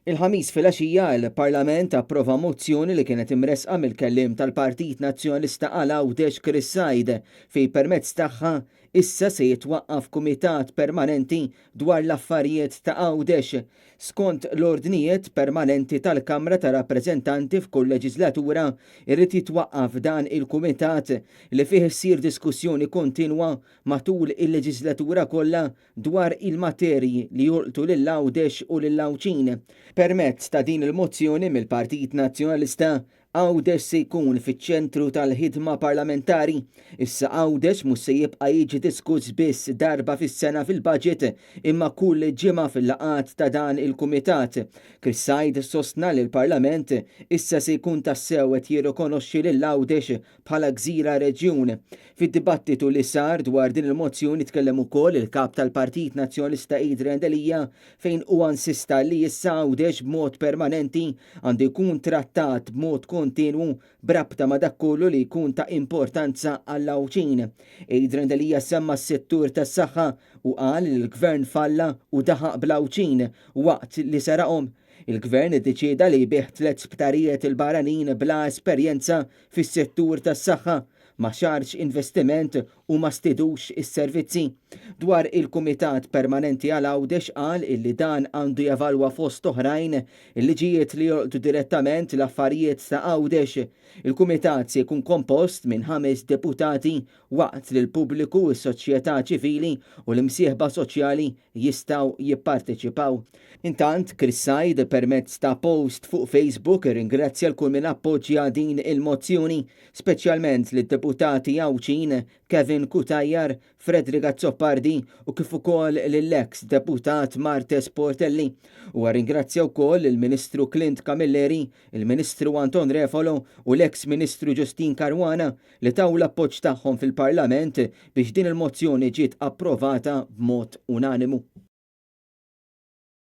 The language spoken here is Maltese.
Il-ħamis filgħaxija il-Parlament approva mozzjoni li kienet imresqa mill-kelliem tal-Partit Nazzjonalista għal Għawdex Chris Said fejn permezz tagħha issa se jitwaqqaf kumitat permanenti dwar l-affarijiet ta' Għawdex. Skont l-ordnijiet permanenti tal-Kamra ta' Rappreżentanti f'kull leġislatura irrid jitwaqqaf dan il-kumitat li fih issir diskussjoni kontinwa matul il-leġislatura kollha dwar il-materji li jolqtu lil Għawdex u lil Lawċin. Permezz ta' din il-mozzjoni mill-Partit Nazzjonalista Għawdex se jkun fiċ-ċentru tal-ħidma parlamentari. Issa Għawdex mhux se jibqa' jiġi diskuss biss darba fis-sena fil-budget imma kull ġimgħa fil-laqat ta' dan il-kumitat. Chris Said sostna li l-Parlament issa se jkun tassew qed jirrikonoxxi lil Għawdex bħala gżira reġjun. Fid-dibattitu li sar dwar din il-mozzjoni tkellem ukoll il-kap tal-Partit Nazzjonalista Adrian Delija fejn huwa insista li issa Għawdex b'mod permanenti għandu jkun trattat b'mod kontinwu brabta ma dak kollu li jkun ta' importanza għall-Lawċin. Adrian Delija semma s-settur tas-saħħa u qal li l-gvern falla u daħaq bl-Lawċin waqt li saraqhom. Il-gvern iddeċieda li jbieħ 3 sptarijiet il-barranin bla esperjenza fis-settur tas-saħħa ma xarx investiment u ma stidux is-servizzi. Dwar il-Kumitat Permanenti għal Għawdex qal illi dan għandu jevalwa fost oħrajn il-liġijiet li jolqtu direttament l-affarijiet ta' Għawdex. Il-Kumitat se jkun kompost minn 5 deputati waqt li l-pubbliku, is-soċjetà ċivili u l-imsieħba soċjali jistgħu jipparteċipaw. Intant, Chris Said permezz ta' post fuq Facebook ringrazzja l-kull min appoġġja din il-mozzjoni, speċjalment lid-deputati Għawċin Kevin Kutajjar, Fredrika Zoppardi u kif ukoll lill-ex deputat Martes Portelli. U ringrazzja wkoll il-Ministru Clint Camilleri, il-Ministru Anton Refolo u l-ex Ministru Justin Caruana li taw l-appoġġ tagħhom fil-Parlament biex din il-mozzjoni ġiet approvata b'mod unanimu.